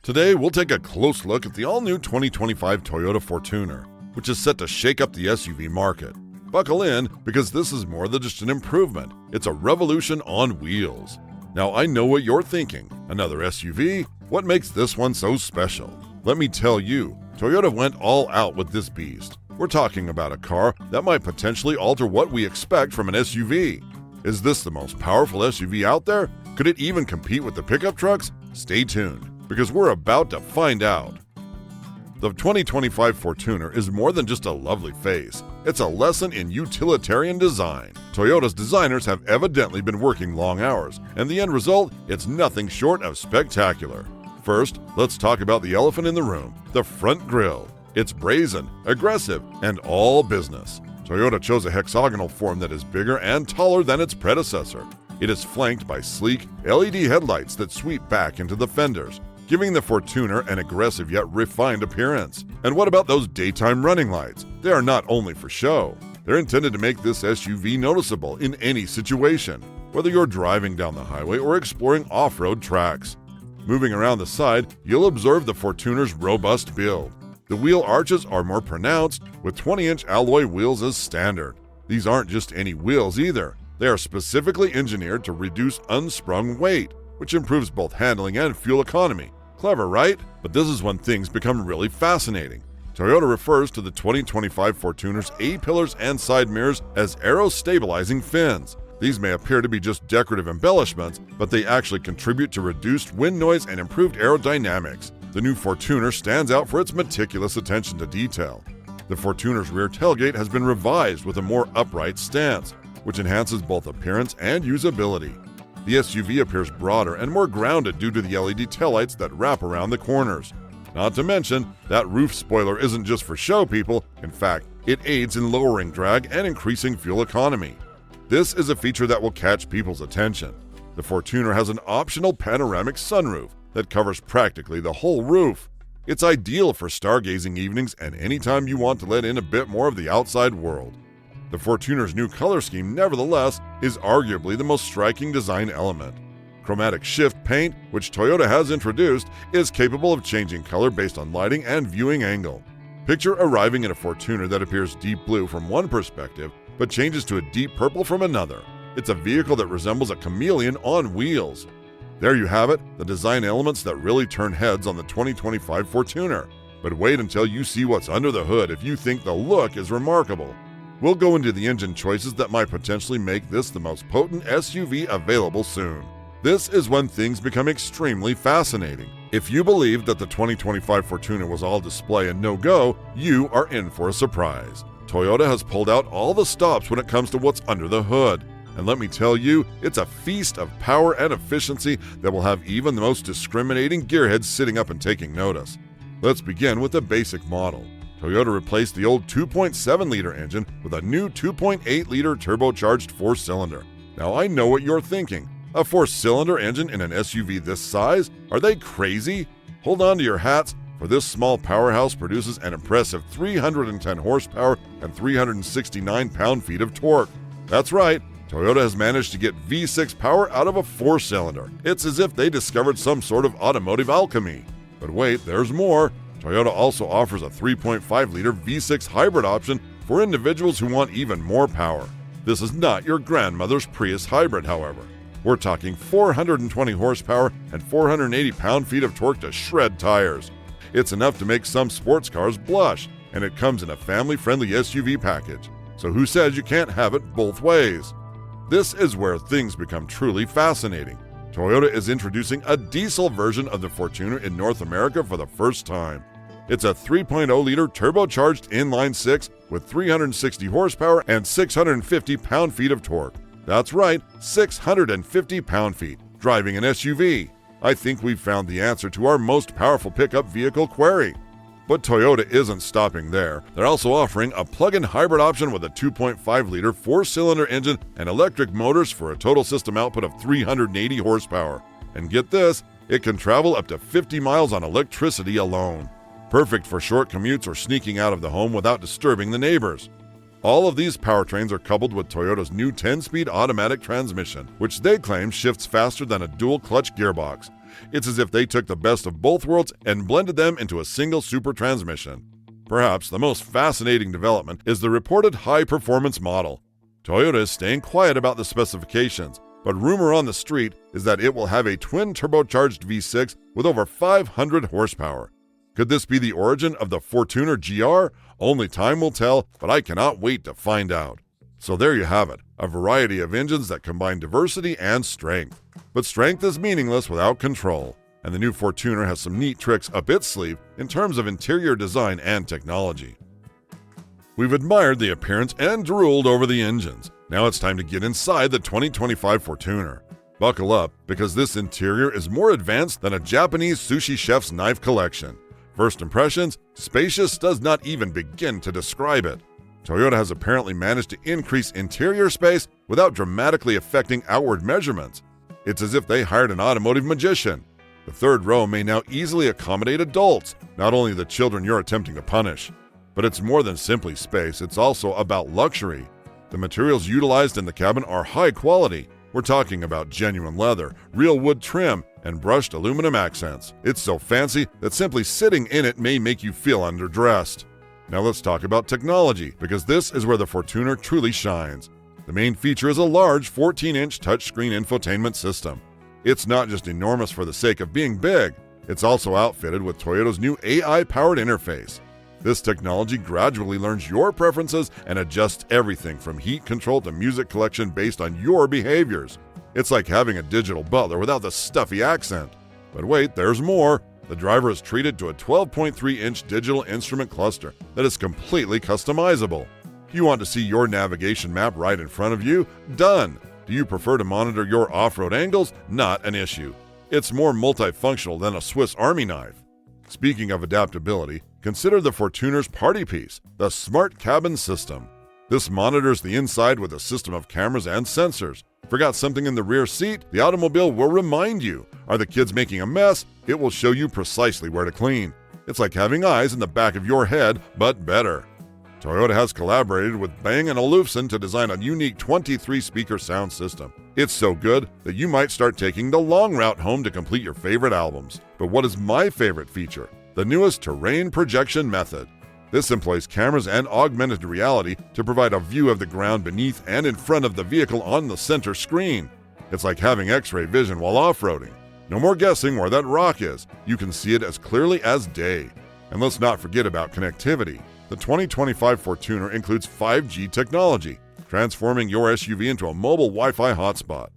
Today, we'll take a close look at the all-new 2025 Toyota Fortuner, which is set to shake up the SUV market. Buckle in, because this is more than just an improvement. It's a revolution on wheels. Now, I know what you're thinking. Another SUV? What makes this one so special? Let me tell you, Toyota went all out with this beast. We're talking about a car that might potentially alter what we expect from an SUV. Is this the most powerful SUV out there? Could it even compete with the pickup trucks? Stay tuned, because we're about to find out. The 2025 Fortuner is more than just a lovely face. It's a lesson in utilitarian design. Toyota's designers have evidently been working long hours, and the end result, it's nothing short of spectacular. First, let's talk about the elephant in the room, the front grille. It's brazen, aggressive, and all business. Toyota chose a hexagonal form that is bigger and taller than its predecessor. It is flanked by sleek LED headlights that sweep back into the fenders, giving the Fortuner an aggressive yet refined appearance. And what about those daytime running lights? They are not only for show. They're intended to make this SUV noticeable in any situation, whether you're driving down the highway or exploring off-road tracks. Moving around the side, you'll observe the Fortuner's robust build. The wheel arches are more pronounced, with 20-inch alloy wheels as standard. These aren't just any wheels either. They are specifically engineered to reduce unsprung weight, which improves both handling and fuel economy. Clever, right? But this is when things become really fascinating. Toyota refers to the 2025 Fortuner's A-pillars and side mirrors as aero-stabilizing fins. These may appear to be just decorative embellishments, but they actually contribute to reduced wind noise and improved aerodynamics. The new Fortuner stands out for its meticulous attention to detail. The Fortuner's rear tailgate has been revised with a more upright stance, which enhances both appearance and usability. The SUV appears broader and more grounded due to the LED taillights that wrap around the corners. Not to mention, that roof spoiler isn't just for show people. In fact, it aids in lowering drag and increasing fuel economy. This is a feature that will catch people's attention. The Fortuner has an optional panoramic sunroof that covers practically the whole roof. It's ideal for stargazing evenings and anytime you want to let in a bit more of the outside world. The Fortuner's new color scheme, nevertheless, is arguably the most striking design element. Chromatic shift paint, which Toyota has introduced, is capable of changing color based on lighting and viewing angle. Picture arriving at a Fortuner that appears deep blue from one perspective, but changes to a deep purple from another. It's a vehicle that resembles a chameleon on wheels. There you have it, the design elements that really turn heads on the 2025 Fortuner. But wait until you see what's under the hood if you think the look is remarkable. We'll go into the engine choices that might potentially make this the most potent SUV available soon. This is when things become extremely fascinating. If you believe that the 2025 Fortuner was all display and no-go, you are in for a surprise. Toyota has pulled out all the stops when it comes to what's under the hood. And let me tell you, it's a feast of power and efficiency that will have even the most discriminating gearheads sitting up and taking notice. Let's begin with the basic model. Toyota replaced the old 2.7-liter engine with a new 2.8-liter turbocharged 4-cylinder. Now I know what you're thinking. A 4-cylinder engine in an SUV this size? Are they crazy? Hold on to your hats, for this small powerhouse produces an impressive 310 horsepower and 369 pound-feet of torque. That's right, Toyota has managed to get V6 power out of a 4-cylinder. It's as if they discovered some sort of automotive alchemy. But wait, there's more. Toyota also offers a 3.5-liter V6 hybrid option for individuals who want even more power. This is not your grandmother's Prius hybrid, however. We're talking 420 horsepower and 480 pound-feet of torque to shred tires. It's enough to make some sports cars blush, and it comes in a family-friendly SUV package. So who says you can't have it both ways? This is where things become truly fascinating. Toyota is introducing a diesel version of the Fortuner in North America for the first time. It's a 3.0-liter turbocharged inline-six with 360 horsepower and 650 pound-feet of torque. That's right, 650 pound-feet, driving an SUV. I think we've found the answer to our most powerful pickup vehicle query. But Toyota isn't stopping there. They're also offering a plug-in hybrid option with a 2.5-liter 4-cylinder engine and electric motors for a total system output of 380 horsepower. And get this, it can travel up to 50 miles on electricity alone. Perfect for short commutes or sneaking out of the home without disturbing the neighbors. All of these powertrains are coupled with Toyota's new 10-speed automatic transmission, which they claim shifts faster than a dual-clutch gearbox. It's as if they took the best of both worlds and blended them into a single super transmission. Perhaps the most fascinating development is the reported high-performance model. Toyota is staying quiet about the specifications, but rumor on the street is that it will have a twin-turbocharged V6 with over 500 horsepower. Could this be the origin of the Fortuner GR? Only time will tell, but I cannot wait to find out. So there you have it, a variety of engines that combine diversity and strength. But strength is meaningless without control, and the new Fortuner has some neat tricks up its sleeve in terms of interior design and technology. We've admired the appearance and drooled over the engines. Now it's time to get inside the 2025 Fortuner. Buckle up, because this interior is more advanced than a Japanese sushi chef's knife collection. First impressions, spacious does not even begin to describe it. Toyota has apparently managed to increase interior space without dramatically affecting outward measurements. It's as if they hired an automotive magician. The third row may now easily accommodate adults, not only the children you're attempting to punish. But it's more than simply space, it's also about luxury. The materials utilized in the cabin are high quality. We're talking about genuine leather, real wood trim, and brushed aluminum accents. It's so fancy that simply sitting in it may make you feel underdressed. Now let's talk about technology, because this is where the Fortuner truly shines. The main feature is a large 14-inch touchscreen infotainment system. It's not just enormous for the sake of being big, it's also outfitted with Toyota's new AI-powered interface. This technology gradually learns your preferences and adjusts everything from heat control to music collection based on your behaviors. It's like having a digital butler without the stuffy accent. But wait, there's more. The driver is treated to a 12.3-inch digital instrument cluster that is completely customizable. Do you want to see your navigation map right in front of you? Done. Do you prefer to monitor your off-road angles? Not an issue. It's more multifunctional than a Swiss Army knife. Speaking of adaptability, consider the Fortuner's party piece, the Smart Cabin System. This monitors the inside with a system of cameras and sensors. Forgot something in the rear seat? The automobile will remind you. Are the kids making a mess? It will show you precisely where to clean. It's like having eyes in the back of your head, but better. Toyota has collaborated with Bang & Olufsen to design a unique 23-speaker sound system. It's so good that you might start taking the long route home to complete your favorite albums. But what is my favorite feature? The newest terrain projection method. This employs cameras and augmented reality to provide a view of the ground beneath and in front of the vehicle on the center screen. It's like having X-ray vision while off-roading. No more guessing where that rock is. You can see it as clearly as day. And let's not forget about connectivity. The 2025 Fortuner includes 5G technology, transforming your SUV into a mobile Wi-Fi hotspot.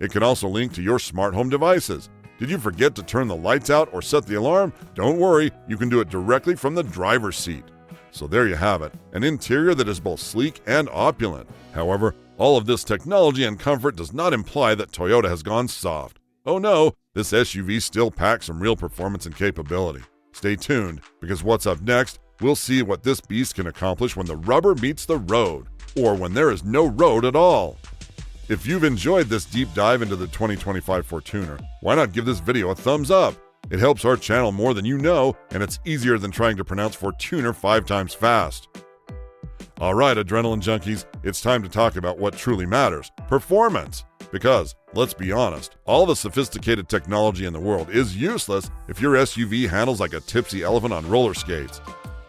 It can also link to your smart home devices. Did you forget to turn the lights out or set the alarm? Don't worry, you can do it directly from the driver's seat. So there you have it, an interior that is both sleek and opulent. However, all of this technology and comfort does not imply that Toyota has gone soft. Oh no, this SUV still packs some real performance and capability. Stay tuned, because what's up next? We'll see what this beast can accomplish when the rubber meets the road, or when there is no road at all. If you've enjoyed this deep dive into the 2025 Fortuner, why not give this video a thumbs up? It helps our channel more than you know, and it's easier than trying to pronounce Fortuner 5 times fast. Alright, adrenaline junkies, it's time to talk about what truly matters, performance. Because, let's be honest, all the sophisticated technology in the world is useless if your SUV handles like a tipsy elephant on roller skates.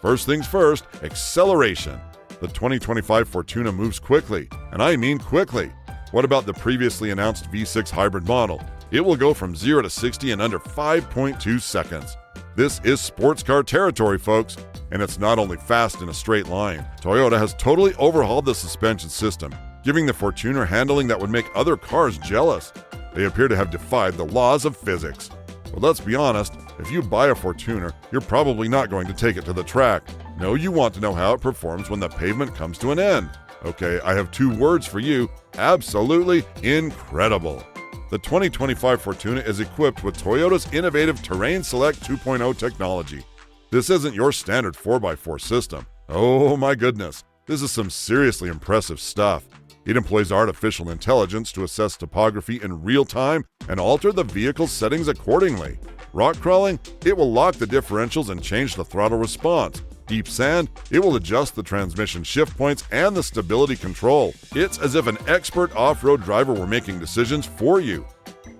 First things first, acceleration. The 2025 Fortuner moves quickly, and I mean quickly. What about the previously announced V6 hybrid model? It will go from 0 to 60 in under 5.2 seconds. This is sports car territory, folks, and it's not only fast in a straight line. Toyota has totally overhauled the suspension system, giving the Fortuner handling that would make other cars jealous. They appear to have defied the laws of physics. But let's be honest, if you buy a Fortuner, you're probably not going to take it to the track. No, you want to know how it performs when the pavement comes to an end. Okay, I have 2 words for you. Absolutely incredible. The 2025 Fortuner is equipped with Toyota's innovative Terrain Select 2.0 technology. This isn't your standard 4x4 system. Oh my goodness, this is some seriously impressive stuff. It employs artificial intelligence to assess topography in real time and alter the vehicle's settings accordingly. Rock crawling? It will lock the differentials and change the throttle response. Deep sand? It will adjust the transmission shift points and the stability control. It's as if an expert off-road driver were making decisions for you.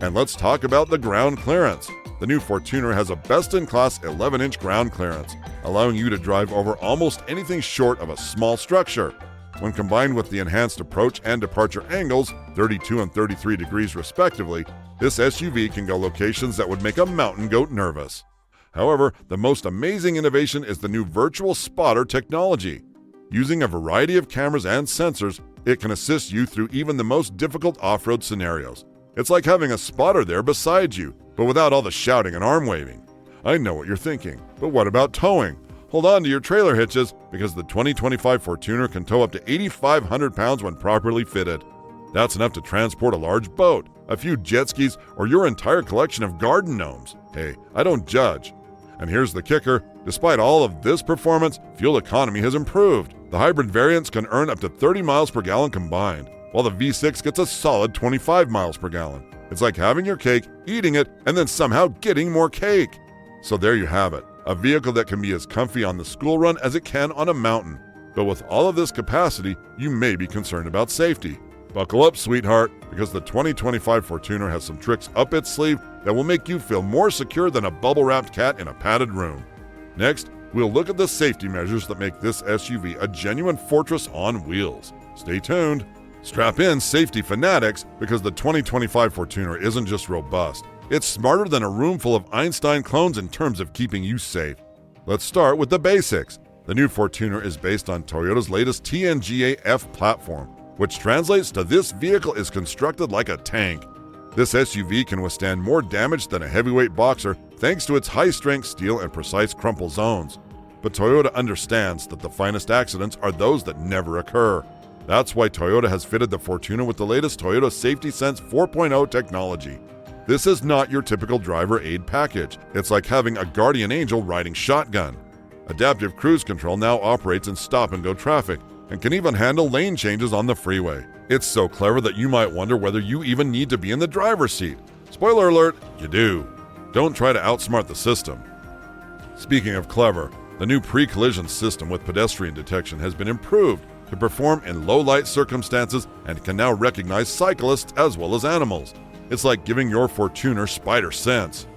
And let's talk about the ground clearance. The new Fortuner has a best-in-class 11-inch ground clearance, allowing you to drive over almost anything short of a small structure. When combined with the enhanced approach and departure angles, 32 and 33 degrees respectively, this SUV can go locations that would make a mountain goat nervous. However, the most amazing innovation is the new virtual spotter technology. Using a variety of cameras and sensors, it can assist you through even the most difficult off-road scenarios. It's like having a spotter there beside you, but without all the shouting and arm waving. I know what you're thinking, but what about towing? Hold on to your trailer hitches, because the 2025 Fortuner can tow up to 8,500 pounds when properly fitted. That's enough to transport a large boat, a few jet skis, or your entire collection of garden gnomes. Hey, I don't judge. And here's the kicker: despite all of this performance, fuel economy has improved. The hybrid variants can earn up to 30 miles per gallon combined, while the V6 gets a solid 25 miles per gallon. It's like having your cake, eating it, and then somehow getting more cake. So there you have it, a vehicle that can be as comfy on the school run as it can on a mountain. But with all of this capacity, you may be concerned about safety. Buckle up, sweetheart, because the 2025 Fortuner has some tricks up its sleeve that will make you feel more secure than a bubble-wrapped cat in a padded room. Next, we'll look at the safety measures that make this SUV a genuine fortress on wheels. Stay tuned. Strap in, safety fanatics, because the 2025 Fortuner isn't just robust. It's smarter than a room full of Einstein clones in terms of keeping you safe. Let's start with the basics. The new Fortuner is based on Toyota's latest TNGA-F platform, which translates to this vehicle is constructed like a tank. This SUV can withstand more damage than a heavyweight boxer thanks to its high-strength steel and precise crumple zones. But Toyota understands that the finest accidents are those that never occur. That's why Toyota has fitted the Fortuner with the latest Toyota Safety Sense 4.0 technology. This is not your typical driver aid package. It's like having a guardian angel riding shotgun. Adaptive Cruise Control now operates in stop-and-go traffic and can even handle lane changes on the freeway. It's so clever that you might wonder whether you even need to be in the driver's seat. Spoiler alert, you do. Don't try to outsmart the system. Speaking of clever, the new pre-collision system with pedestrian detection has been improved to perform in low-light circumstances and can now recognize cyclists as well as animals. It's like giving your Fortuner spider sense.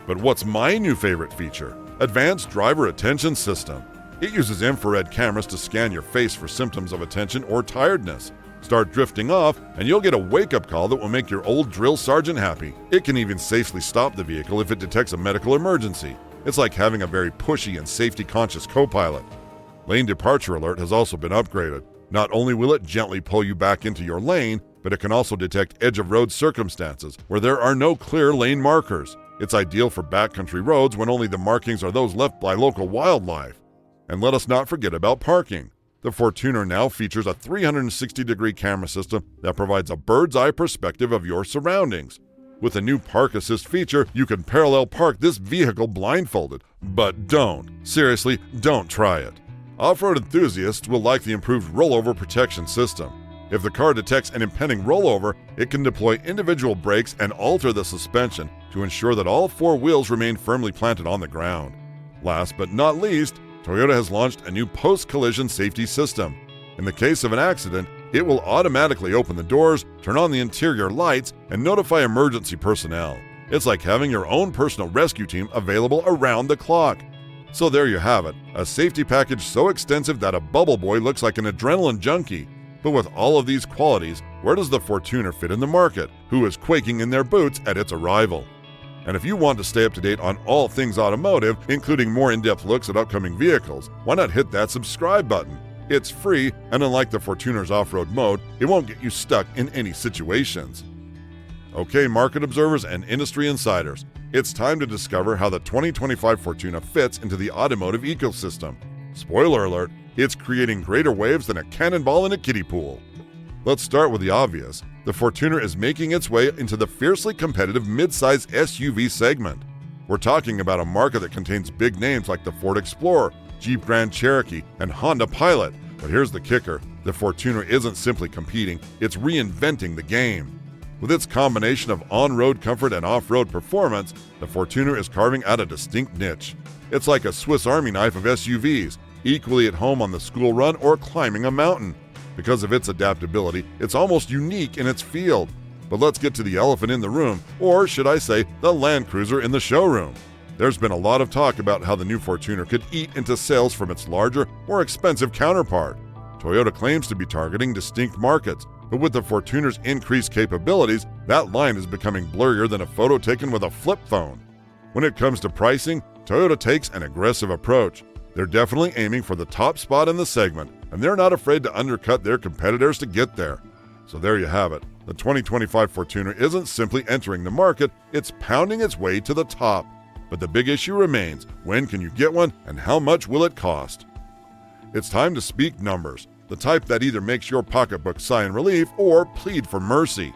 But what's my new favorite feature? Advanced Driver Attention System. It uses infrared cameras to scan your face for symptoms of attention or tiredness. Start drifting off, and you'll get a wake-up call that will make your old drill sergeant happy. It can even safely stop the vehicle if it detects a medical emergency. It's like having a very pushy and safety-conscious co-pilot. Lane Departure Alert has also been upgraded. Not only will it gently pull you back into your lane, but it can also detect edge-of-road circumstances where there are no clear lane markers. It's ideal for backcountry roads when only the markings are those left by local wildlife. And let us not forget about parking. The Fortuner now features a 360-degree camera system that provides a bird's-eye perspective of your surroundings. With a new Park Assist feature, you can parallel park this vehicle blindfolded. But don't. Seriously, don't try it. Off-road enthusiasts will like the improved rollover protection system. If the car detects an impending rollover, it can deploy individual brakes and alter the suspension to ensure that all four wheels remain firmly planted on the ground. Last but not least, Toyota has launched a new post-collision safety system. In the case of an accident, it will automatically open the doors, turn on the interior lights, and notify emergency personnel. It's like having your own personal rescue team available around the clock. So there you have it, a safety package so extensive that a bubble boy looks like an adrenaline junkie. But with all of these qualities, where does the Fortuner fit in the market? Who is quaking in their boots at its arrival? And if you want to stay up to date on all things automotive, including more in-depth looks at upcoming vehicles, why not hit that subscribe button? It's free, and unlike the Fortuner's off-road mode, it won't get you stuck in any situations. Okay, market observers and industry insiders, it's time to discover how the 2025 Fortuner fits into the automotive ecosystem. Spoiler alert, it's creating greater waves than a cannonball in a kiddie pool. Let's start with the obvious. The Fortuner is making its way into the fiercely competitive mid-size SUV segment. We're talking about a market that contains big names like the Ford Explorer, Jeep Grand Cherokee, and Honda Pilot. But here's the kicker. The Fortuner isn't simply competing, it's reinventing the game. With its combination of on-road comfort and off-road performance, the Fortuner is carving out a distinct niche. It's like a Swiss Army knife of SUVs, equally at home on the school run or climbing a mountain. Because of its adaptability, it's almost unique in its field. But let's get to the elephant in the room, or should I say, the Land Cruiser in the showroom. There's been a lot of talk about how the new Fortuner could eat into sales from its larger, more expensive counterpart. Toyota claims to be targeting distinct markets, but with the Fortuner's increased capabilities, that line is becoming blurrier than a photo taken with a flip phone. When it comes to pricing, Toyota takes an aggressive approach. They're definitely aiming for the top spot in the segment, and they're not afraid to undercut their competitors to get there. So there you have it. The 2025 Fortuner isn't simply entering the market, it's pounding its way to the top. But the big issue remains, when can you get one and how much will it cost? It's time to speak numbers, the type that either makes your pocketbook sigh in relief or plead for mercy.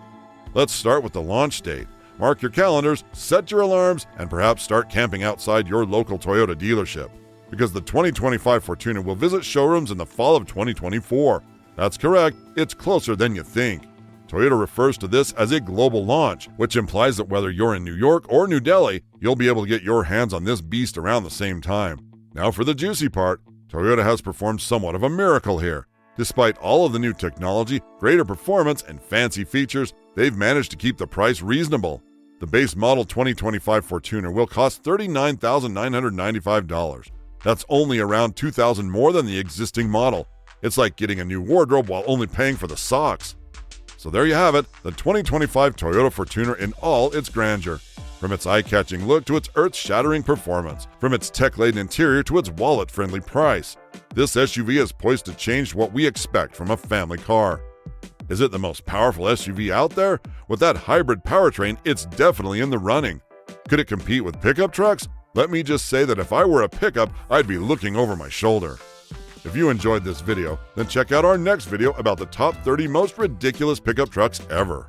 Let's start with the launch date. Mark your calendars, set your alarms, and perhaps start camping outside your local Toyota dealership. Because the 2025 Fortuner will visit showrooms in the fall of 2024. That's correct, it's closer than you think. Toyota refers to this as a global launch, which implies that whether you're in New York or New Delhi, you'll be able to get your hands on this beast around the same time. Now for the juicy part, Toyota has performed somewhat of a miracle here. Despite all of the new technology, greater performance, and fancy features, they've managed to keep the price reasonable. The base model 2025 Fortuner will cost $39,995. That's only around $2,000 more than the existing model. It's like getting a new wardrobe while only paying for the socks. So there you have it, the 2025 Toyota Fortuner in all its grandeur. From its eye-catching look to its earth-shattering performance, from its tech-laden interior to its wallet-friendly price, this SUV is poised to change what we expect from a family car. Is it the most powerful SUV out there? With that hybrid powertrain, it's definitely in the running. Could it compete with pickup trucks? Let me just say that if I were a pickup, I'd be looking over my shoulder. If you enjoyed this video, then check out our next video about the top 30 most ridiculous pickup trucks ever.